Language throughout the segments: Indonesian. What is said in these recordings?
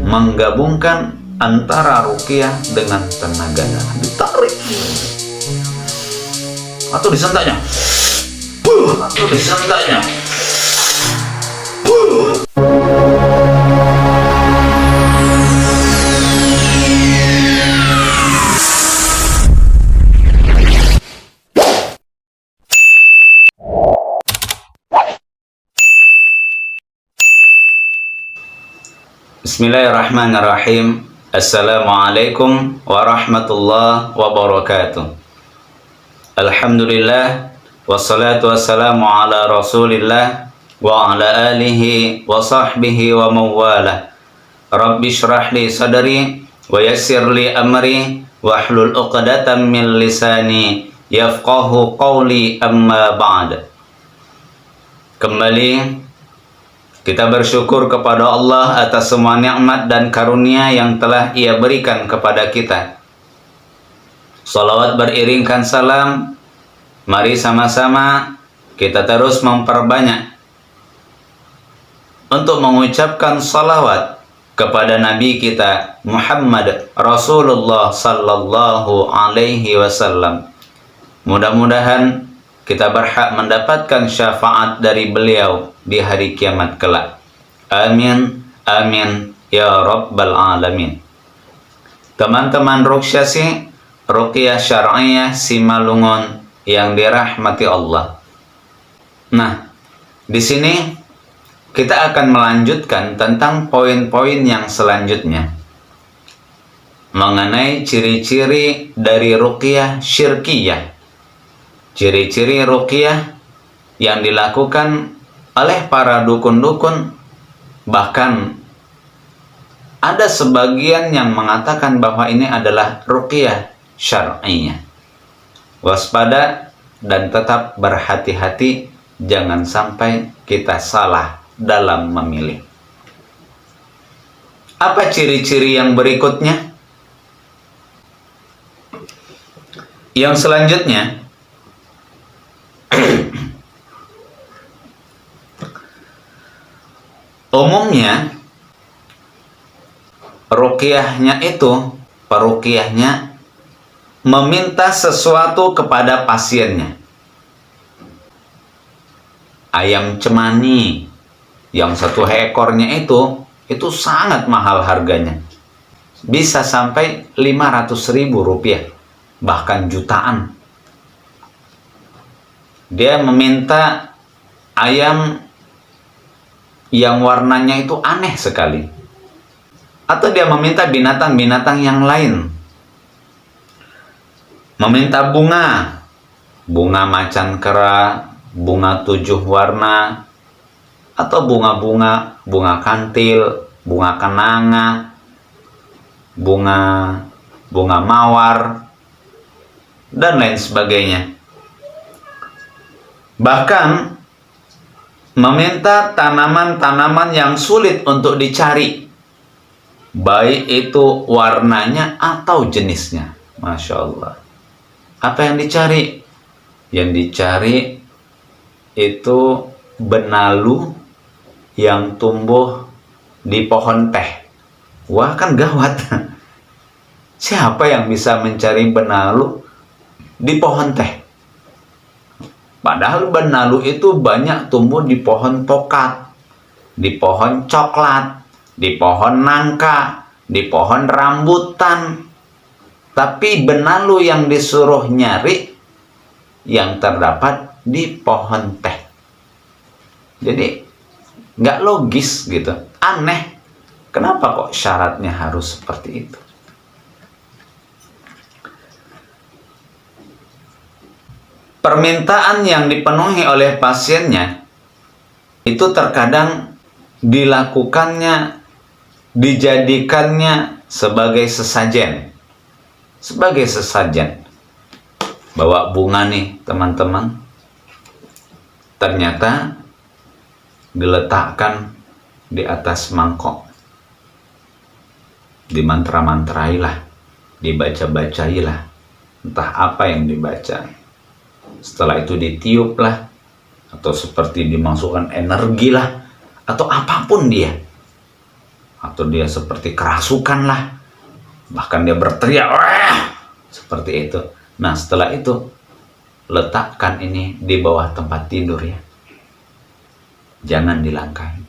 menggabungkan antara ruqyah dengan tenaga dalam. Ditarik atau disentaknya, atau disentaknya. Bismillahirrahmanirrahim. Assalamualaikum warahmatullahi wabarakatuh. Alhamdulillah, wassalatu wassalamu ala rasulillah wa ala alihi wa sahbihi wa mawala. Rabbi syrah li sadri wa yassir li amri wa hlul uqdatan min lisani yafqahu qawli, amma ba'd. Kembali kita bersyukur kepada Allah atas semua nikmat dan karunia yang telah Ia berikan kepada kita. Salawat beriringkan salam, mari sama-sama kita terus memperbanyak untuk mengucapkan salawat kepada Nabi kita Muhammad Rasulullah sallallahu alaihi wasallam. Mudah-mudahan kita berhak mendapatkan syafaat dari beliau di hari kiamat kelak. Amin, amin, ya rabbal alamin. Teman-teman Ruqyah, Ruqyah Syar'iyah Simalungun yang dirahmati Allah. Nah, di sini kita akan melanjutkan tentang poin-poin yang selanjutnya mengenai ciri-ciri dari ruqyah syirkiyah. Ciri-ciri ruqyah yang dilakukan oleh para dukun-dukun, bahkan ada sebagian yang mengatakan bahwa ini adalah ruqyah syar'iyah. Waspada dan tetap berhati-hati, jangan sampai kita salah dalam memilih. Apa ciri-ciri yang berikutnya? Yang selanjutnya, umumnya ruqyahnya itu, peruqyahnya meminta sesuatu kepada pasiennya. Ayam cemani yang 1 ekornya itu sangat mahal harganya. Bisa sampai 500.000 rupiah, bahkan jutaan. Dia meminta ayam yang warnanya itu aneh sekali. Atau dia meminta binatang-binatang yang lain. Meminta bunga. Bunga macan kera, bunga 7 warna, atau bunga-bunga, bunga kantil, bunga kenanga, bunga mawar, dan lain sebagainya. Bahkan meminta tanaman-tanaman yang sulit untuk dicari, baik itu warnanya atau jenisnya. Masya Allah. Apa yang dicari? Yang dicari itu benalu yang tumbuh di pohon teh. Wah, kan gawat. Siapa yang bisa mencari benalu di pohon teh? Padahal benalu itu banyak tumbuh di pohon tokat, di pohon coklat, di pohon nangka, di pohon rambutan. Tapi benalu yang disuruh nyari yang terdapat di pohon teh. Jadi nggak logis gitu, aneh. Kenapa kok syaratnya harus seperti itu? Permintaan yang dipenuhi oleh pasiennya itu terkadang dilakukannya, dijadikannya sebagai sesajen. Sebagai sesajen. Bawa bunga nih teman-teman, ternyata diletakkan di atas mangkok. Dimantra-mantrailah, dibaca-bacailah, entah apa yang dibaca. Setelah itu ditiup lah, atau seperti dimasukkan energi lah, atau apapun dia. atau dia seperti kerasukan lah, bahkan dia berteriak, wah, seperti itu. Nah, setelah itu letakkan ini di bawah tempat tidur ya, jangan dilangkahi.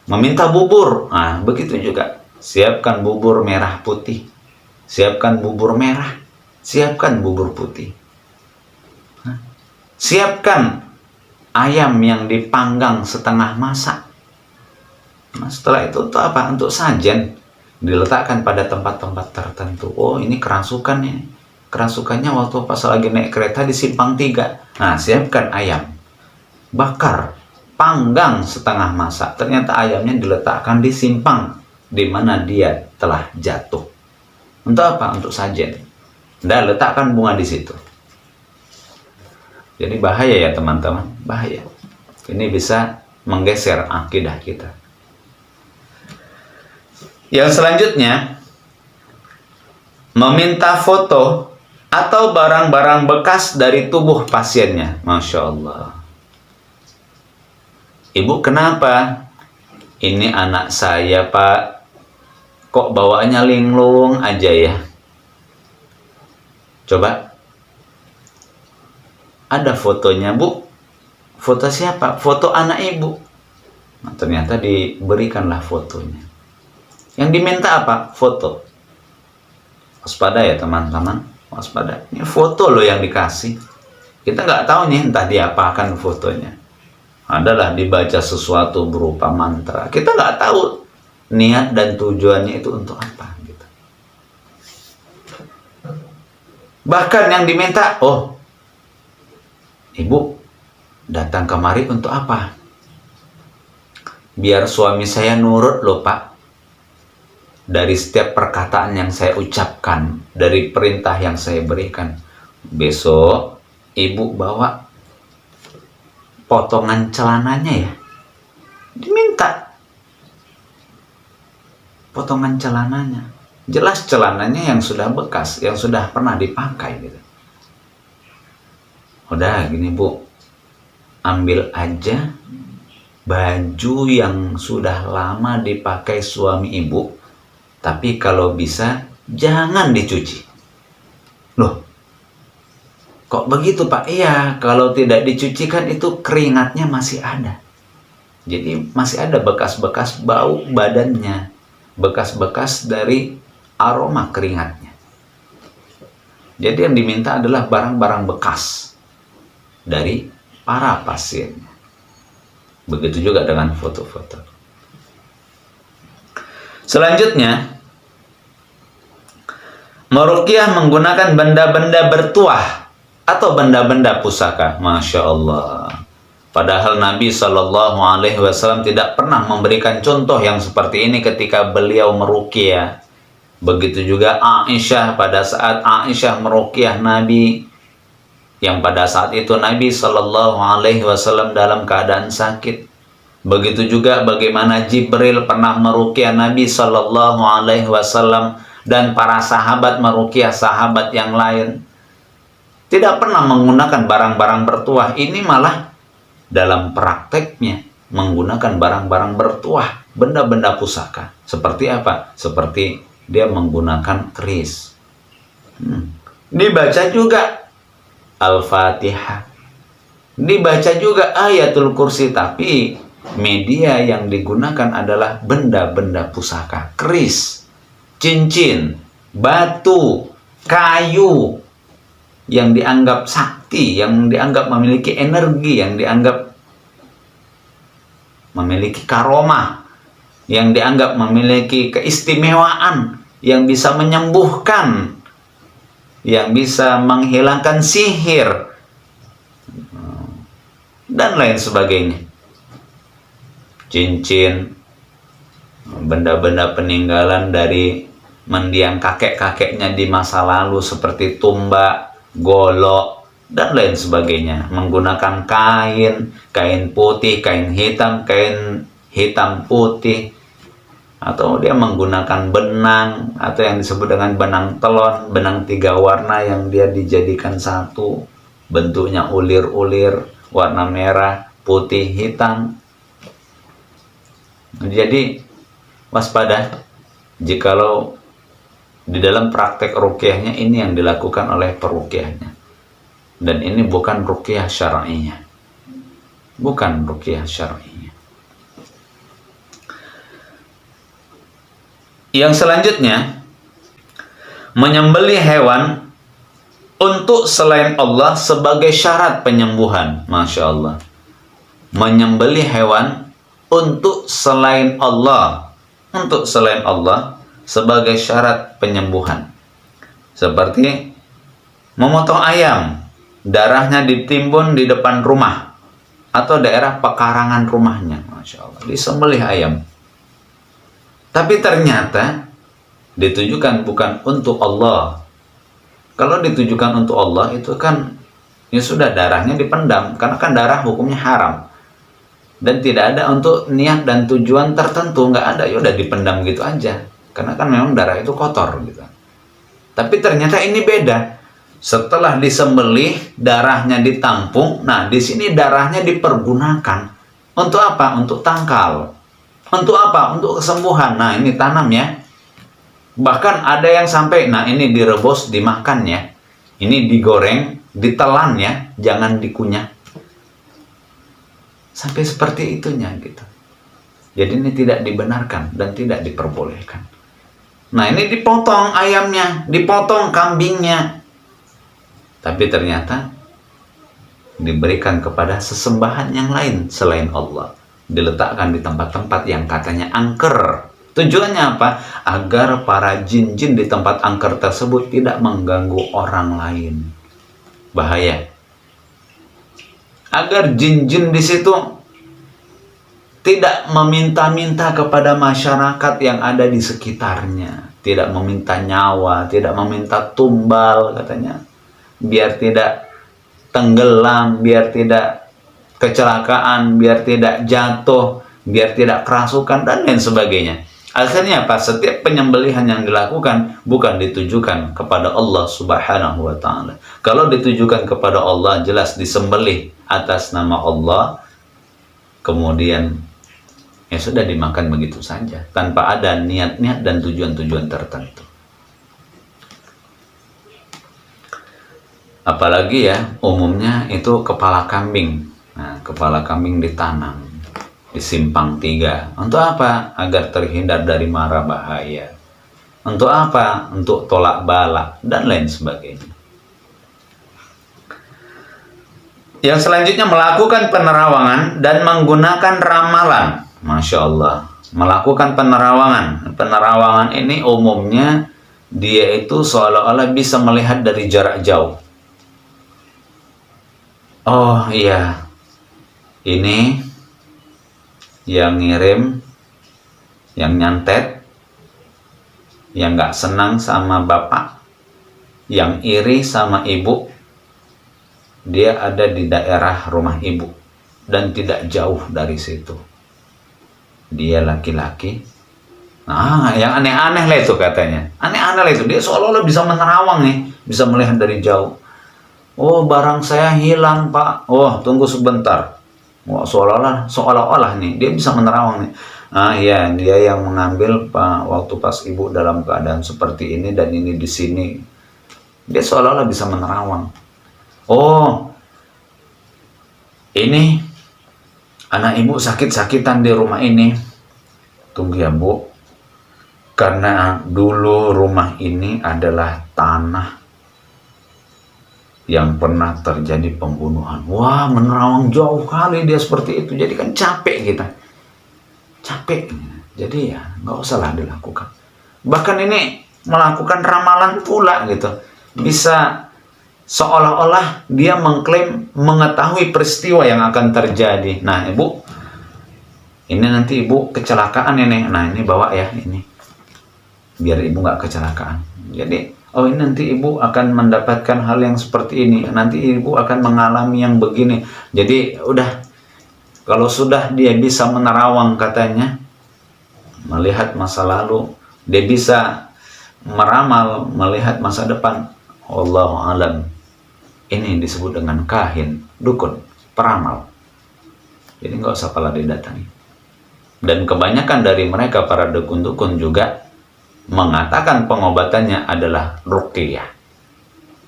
Meminta bubur, nah begitu juga, siapkan bubur merah putih, siapkan bubur merah, siapkan bubur putih, siapkan ayam yang dipanggang setengah masak. Nah, setelah itu untuk apa? Untuk sajen, diletakkan pada tempat-tempat tertentu. Oh, ini kerasukan ini. Kerasukannya waktu pas lagi naik kereta di Simpang 3. Nah, siapkan ayam. Bakar, panggang setengah masak. Ternyata ayamnya diletakkan di simpang di mana dia telah jatuh. Untuk apa? Untuk sajen. Dan letakkan bunga di situ. Jadi bahaya ya teman-teman, bahaya. Ini bisa menggeser akidah kita. Yang selanjutnya, meminta foto atau barang-barang bekas dari tubuh pasiennya. Masya Allah. Ibu, kenapa? Ini anak saya, Pak. Kok bawaannya linglung aja ya? Coba. Ada fotonya, Bu. Foto siapa? Foto anak ibu. Nah, ternyata diberikanlah fotonya. Yang diminta apa? Foto. Waspada ya teman-teman, waspada. Ini foto loh yang dikasih. Kita nggak tahu nih entah diapakan fotonya. Adalah dibaca sesuatu berupa mantra. Kita nggak tahu niat dan tujuannya itu untuk apa. Gitu. Bahkan yang diminta, oh, Ibu datang kemari untuk apa? Biar suami saya nurut loh, Pak. Dari setiap perkataan yang saya ucapkan, dari perintah yang saya berikan. Besok ibu bawa potongan celananya ya. Diminta potongan celananya. Jelas celananya yang sudah bekas, yang sudah pernah dipakai gitu. Udah gini Bu, ambil aja baju yang sudah lama dipakai suami ibu, tapi kalau bisa jangan dicuci. Loh, kok begitu Pak? Iya, kalau tidak dicuci kan itu keringatnya masih ada. Jadi masih ada bekas-bekas bau badannya, bekas-bekas dari aroma keringatnya. Jadi yang diminta adalah barang-barang bekas dari para pasiennya. Begitu juga dengan foto-foto. Selanjutnya, meruqyah menggunakan benda-benda bertuah atau benda-benda pusaka. Masya Allah. Padahal Nabi Shallallahu Alaihi Wasallam tidak pernah memberikan contoh yang seperti ini ketika beliau meruqyah. Begitu juga Aisyah, pada saat Aisyah meruqyah Nabi, yang pada saat itu Nabi Shallallahu Alaihi Wasallam dalam keadaan sakit. Begitu juga bagaimana Jibril pernah meruqyah Nabi Shallallahu Alaihi Wasallam dan para sahabat meruqyah sahabat yang lain. Tidak pernah menggunakan barang-barang bertuah. Ini malah dalam prakteknya menggunakan barang-barang bertuah, benda-benda pusaka. Seperti apa? Seperti dia menggunakan keris. Dibaca juga Al-Fatihah, dibaca juga Ayatul Kursi, tapi media yang digunakan adalah benda-benda pusaka, keris, cincin, batu, kayu, yang dianggap sakti, yang dianggap memiliki energi, yang dianggap memiliki karomah, yang dianggap memiliki keistimewaan, yang bisa menyembuhkan, yang bisa menghilangkan sihir, dan lain sebagainya. Cincin, benda-benda peninggalan dari mendiang kakek-kakeknya di masa lalu seperti tumbak, golok, dan lain sebagainya. Menggunakan kain putih, kain hitam putih, atau dia menggunakan benang, atau yang disebut dengan benang telon, benang 3 warna yang dia dijadikan satu, bentuknya ulir-ulir, warna merah, putih, hitam. Jadi waspada jikalau di dalam praktek ruqyahnya ini yang dilakukan oleh peruqyahnya, dan ini bukan ruqyah syar'inya, bukan ruqyah syar'inya. Yang selanjutnya, menyembelih hewan untuk selain Allah sebagai syarat penyembuhan. Masya Allah, menyembelih hewan untuk selain Allah, untuk selain Allah sebagai syarat penyembuhan. Seperti memotong ayam, darahnya ditimbun di depan rumah atau daerah pekarangan rumahnya, Masya Allah, disembelih ayam. Tapi ternyata ditujukan bukan untuk Allah. Kalau ditujukan untuk Allah itu kan ya sudah, darahnya dipendam, karena kan darah hukumnya haram. Dan tidak ada untuk niat dan tujuan tertentu, nggak ada, ya udah dipendam gitu aja. Karena kan memang darah itu kotor gitu. Tapi ternyata ini beda. Setelah disembelih, darahnya ditampung. Nah, di sini darahnya dipergunakan untuk apa? Untuk tangkal. Untuk apa? Untuk kesembuhan. Nah, ini tanam ya. Bahkan ada yang sampai, nah ini direbus, dimakan ya. Ini digoreng, ditelan ya, jangan dikunyah. Sampai seperti itunya gitu. Jadi ini tidak dibenarkan dan tidak diperbolehkan. Nah, ini dipotong ayamnya, dipotong kambingnya. Tapi ternyata diberikan kepada sesembahan yang lain selain Allah. Diletakkan di tempat-tempat yang katanya angker. Tujuannya apa? Agar para jin-jin di tempat angker tersebut tidak mengganggu orang lain. Bahaya. Agar jin-jin di situ tidak meminta-minta kepada masyarakat yang ada di sekitarnya. Tidak meminta nyawa, tidak meminta tumbal katanya. Biar tidak tenggelam, biar tidak kecelakaan, biar tidak jatuh, biar tidak kerasukan, dan lain sebagainya. Akhirnya apa? Setiap penyembelihan yang dilakukan bukan ditujukan kepada Allah Subhanahu wa ta'ala. Kalau ditujukan kepada Allah, jelas disembelih atas nama Allah, kemudian ya sudah dimakan begitu saja, tanpa ada niat-niat dan tujuan-tujuan tertentu. Apalagi ya, umumnya itu kepala kambing. Nah, kepala kambing ditanam di simpang 3. Untuk apa? Agar terhindar dari mara bahaya. Untuk apa? Untuk tolak bala dan lain sebagainya. Yang selanjutnya, melakukan penerawangan dan menggunakan ramalan. Masya Allah, melakukan penerawangan. Penerawangan ini umumnya dia itu seolah-olah bisa melihat dari jarak jauh. Oh iya, ini yang ngirim, yang nyantet, yang nggak senang sama bapak, yang iri sama ibu, dia ada di daerah rumah ibu dan tidak jauh dari situ. Dia laki-laki. Nah, yang aneh-aneh lah itu katanya. Aneh-aneh lah itu. Dia seolah-olah bisa menerawang nih, bisa melihat dari jauh. Oh, barang saya hilang, Pak. Oh, tunggu sebentar. Wah, seolah-olah nih dia bisa menerawang nih. Nah, iya, dia yang mengambil Pak waktu pas ibu dalam keadaan seperti ini dan ini di sini. Dia seolah-olah bisa menerawang. Oh, ini anak ibu sakit-sakitan di rumah ini. Tunggu ya, Bu. Karena dulu rumah ini adalah tanah yang pernah terjadi pembunuhan. Wah, menerawang jauh kali dia seperti itu. Jadi kan capek kita. Capek. Jadi ya nggak usah lah dilakukan. Bahkan ini melakukan ramalan pula gitu. Bisa seolah-olah dia mengklaim mengetahui peristiwa yang akan terjadi. Nah, Ibu, ini nanti Ibu kecelakaan ini. Nah, ini bawa ya ini. Biar Ibu nggak kecelakaan. Jadi oh, ini nanti ibu akan mendapatkan hal yang seperti ini. Nanti ibu akan mengalami yang begini. Jadi udah, kalau sudah dia bisa menerawang katanya, melihat masa lalu, dia bisa meramal, melihat masa depan. Wallahu alam. Ini disebut dengan kahin, dukun, peramal. Jadi nggak usah pala didatangi. Dan kebanyakan dari mereka, para dukun-dukun juga mengatakan pengobatannya adalah ruqyah.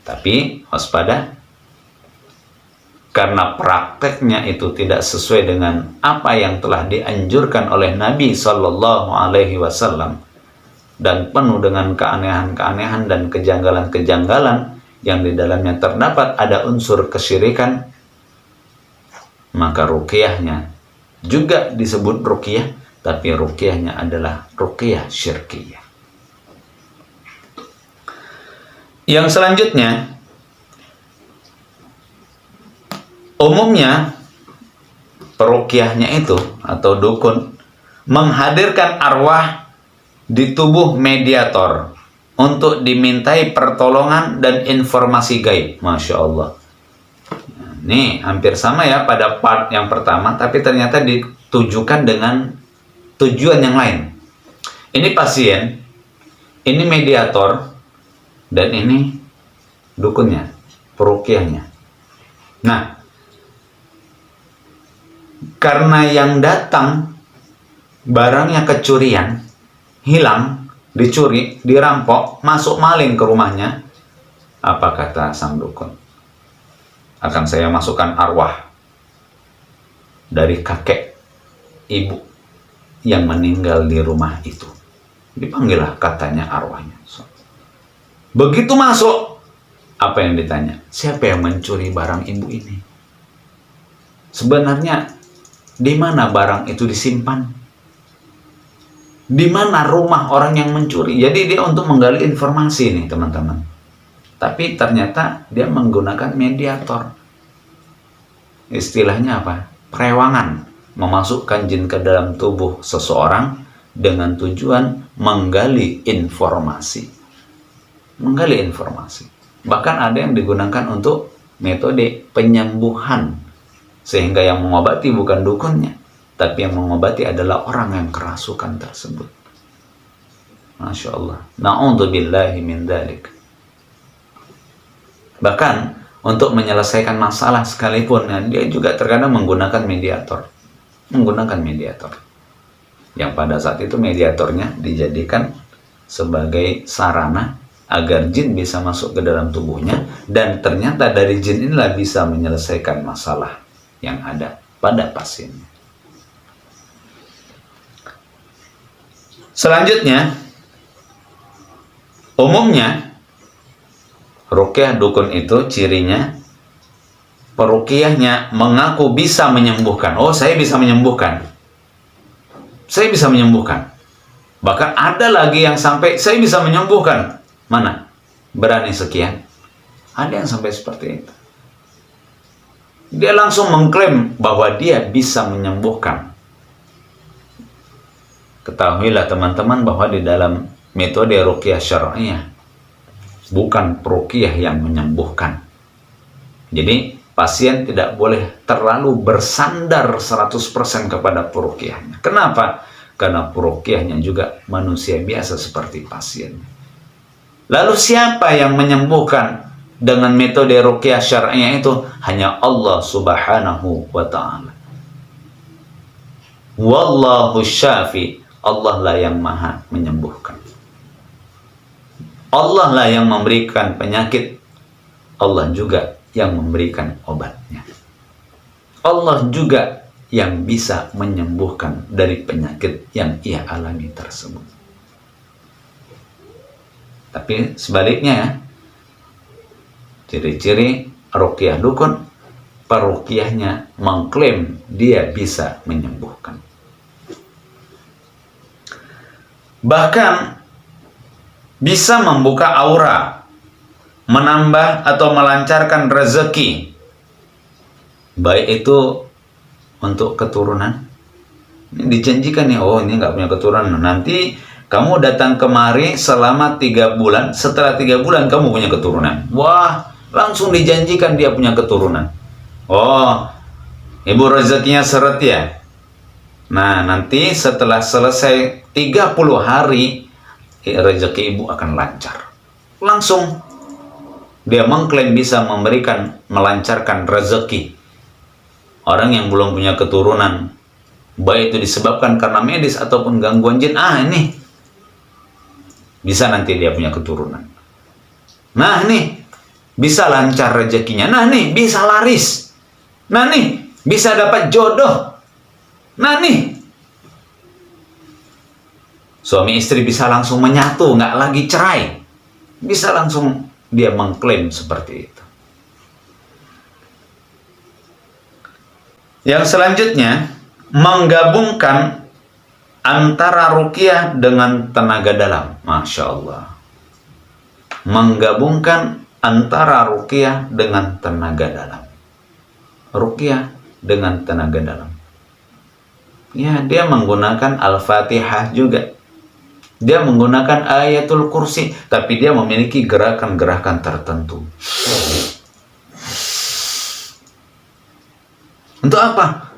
Tapi waspada, karena prakteknya itu tidak sesuai dengan apa yang telah dianjurkan oleh Nabi Shallallahu Alaihi Wasallam dan penuh dengan keanehan-keanehan dan kejanggalan-kejanggalan yang di dalamnya terdapat ada unsur kesyirikan, maka ruqyahnya juga disebut ruqyah, tapi ruqyahnya adalah ruqyah syirkiyah. Yang selanjutnya, umumnya peruqyahnya itu atau dukun menghadirkan arwah di tubuh mediator untuk dimintai pertolongan dan informasi gaib. Masya Allah. Nih, hampir sama ya pada part yang pertama, tapi ternyata ditujukan dengan tujuan yang lain. Ini pasien, ini mediator, dan ini dukunnya, peruqyahnya. Nah, karena yang datang barangnya kecurian, hilang, dicuri, dirampok, masuk maling ke rumahnya, apa kata sang dukun? Akan saya masukkan arwah dari kakek ibu yang meninggal di rumah itu. Dipanggillah katanya arwahnya. Begitu masuk, apa yang ditanya? Siapa yang mencuri barang ibu ini? Sebenarnya di mana barang itu disimpan? Di mana rumah orang yang mencuri? Jadi dia untuk menggali informasi nih teman-teman. Tapi ternyata dia menggunakan mediator. Istilahnya apa? Perewangan. Memasukkan jin ke dalam tubuh seseorang dengan tujuan menggali informasi. Menggali informasi. Bahkan ada yang digunakan untuk metode penyembuhan. Sehingga yang mengobati bukan dukunnya, tapi yang mengobati adalah orang yang kerasukan tersebut. Masya Allah. Na'udzubillahi min dzalik. Bahkan untuk menyelesaikan masalah sekalipun, dia juga terkadang menggunakan mediator. Menggunakan mediator. Yang pada saat itu mediatornya dijadikan sebagai sarana agar jin bisa masuk ke dalam tubuhnya, dan ternyata dari jin inilah bisa menyelesaikan masalah yang ada pada pasiennya. Selanjutnya, umumnya ruqyah dukun itu cirinya peruqyahnya mengaku bisa menyembuhkan. Oh, saya bisa menyembuhkan. Saya bisa menyembuhkan. Bahkan ada lagi yang sampai saya bisa menyembuhkan. Mana? Berani sekian. Ada yang sampai seperti itu. Dia langsung mengklaim bahwa dia bisa menyembuhkan. Ketahuilah teman-teman bahwa di dalam metode ruqyah syar'iyah bukan peruqyah yang menyembuhkan. Jadi pasien tidak boleh terlalu bersandar 100% kepada peruqyahnya. Kenapa? Karena peruqyahnya juga manusia biasa seperti pasien. Lalu siapa yang menyembuhkan dengan metode ruqyah syar'iyah itu? Hanya Allah Subhanahu wa ta'ala. Wallahu syafi. Allah lah yang maha menyembuhkan. Allah lah yang memberikan penyakit. Allah juga yang memberikan obatnya. Allah juga yang bisa menyembuhkan dari penyakit yang ia alami tersebut. Tapi sebaliknya ya, ciri-ciri ruqyah dukun, peruqyahnya mengklaim dia bisa menyembuhkan. Bahkan bisa membuka aura, menambah atau melancarkan rezeki, baik itu untuk keturunan. Ini dijanjikan nih, oh ini nggak punya keturunan, nanti kamu datang kemari selama 3 bulan, setelah 3 bulan kamu punya keturunan. Wah, langsung dijanjikan dia punya keturunan. Oh, ibu rezekinya seret ya. Nah, nanti setelah selesai 30 hari, rezeki ibu akan lancar. Langsung dia mengklaim bisa memberikan, melancarkan rezeki. Orang yang belum punya keturunan baik itu disebabkan karena medis ataupun gangguan jin, ini bisa nanti dia punya keturunan. Nah nih, bisa lancar rezekinya. Nah nih, bisa laris. Nah nih, bisa dapat jodoh. Nah nih, suami istri bisa langsung menyatu, nggak lagi cerai. Bisa langsung dia mengklaim seperti itu. Yang selanjutnya, menggabungkan antara ruqyah dengan tenaga dalam. Masya Allah. Menggabungkan antara ruqyah dengan tenaga dalam. Ruqyah dengan tenaga dalam. Ya, dia menggunakan Al-Fatihah juga. Dia menggunakan Ayatul Kursi, tapi dia memiliki gerakan-gerakan tertentu. Untuk apa?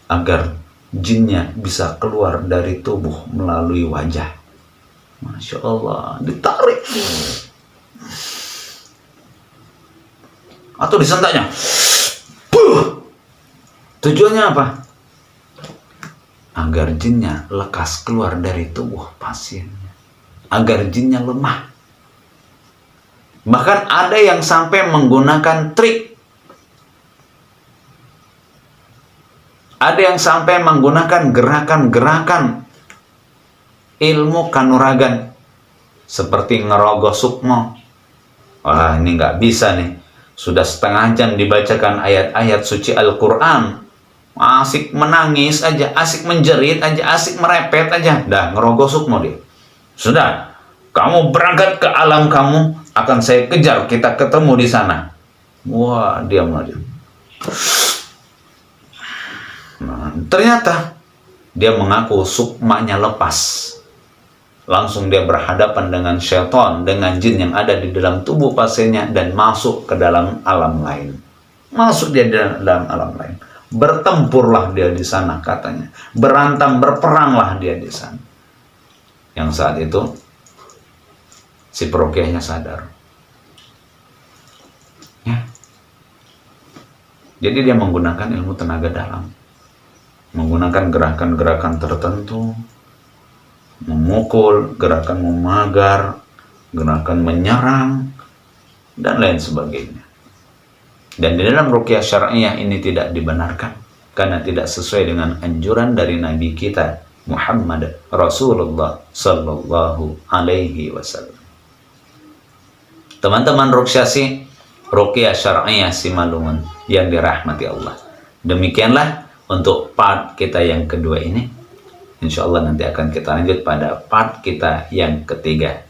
Agar jinnya bisa keluar dari tubuh melalui wajah. Masya Allah, ditarik. Atau disentaknya. Tujuannya apa? Agar jinnya lekas keluar dari tubuh pasiennya. Agar jinnya lemah. Bahkan ada yang sampai menggunakan trik. Ada yang sampai menggunakan gerakan-gerakan ilmu kanuragan. Seperti ngerogoh sukmo. Wah, ini nggak bisa nih. Sudah setengah jam dibacakan ayat-ayat suci Al-Quran. Asik menangis aja, asik menjerit aja, asik merepet aja. Dah, ngerogoh sukmo dia. Sudah, kamu berangkat ke alam kamu, akan saya kejar, kita ketemu di sana. Wah, diam aja. Nah, ternyata dia mengaku sukmanya lepas. Langsung dia berhadapan dengan syaitan, dengan jin yang ada di dalam tubuh pasiennya, dan masuk ke dalam alam lain. Masuk dia di dalam alam lain. Bertempurlah dia di sana katanya. Berantang, berperanglah dia di sana. Yang saat itu si peruqyahnya sadar. Ya. Jadi dia menggunakan ilmu tenaga dalam. Menggunakan gerakan-gerakan tertentu. Memukul, gerakan memagar, gerakan menyerang, dan lain sebagainya. Dan di dalam ruqyah syar'iyah ini tidak dibenarkan karena tidak sesuai dengan anjuran dari Nabi kita Muhammad Rasulullah Sallallahu Alaihi Wasallam. Teman-teman ruqyah syar'iyah Simalungun yang dirahmati Allah. Demikianlah untuk part kita yang kedua ini. Insya Allah nanti akan kita lanjut pada part kita yang ketiga.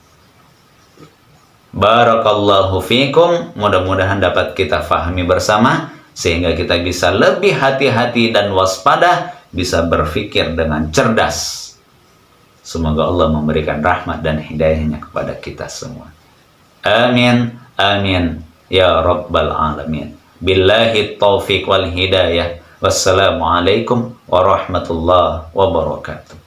Barakallahu fikum. Mudah-mudahan dapat kita fahami bersama sehingga kita bisa lebih hati-hati dan waspada, bisa berpikir dengan cerdas. Semoga Allah memberikan rahmat dan hidayahnya kepada kita semua. Amin, amin ya rabbal alamin. Billahi taufiq wal hidayah. Wassalamualaikum warahmatullahi wabarakatuh.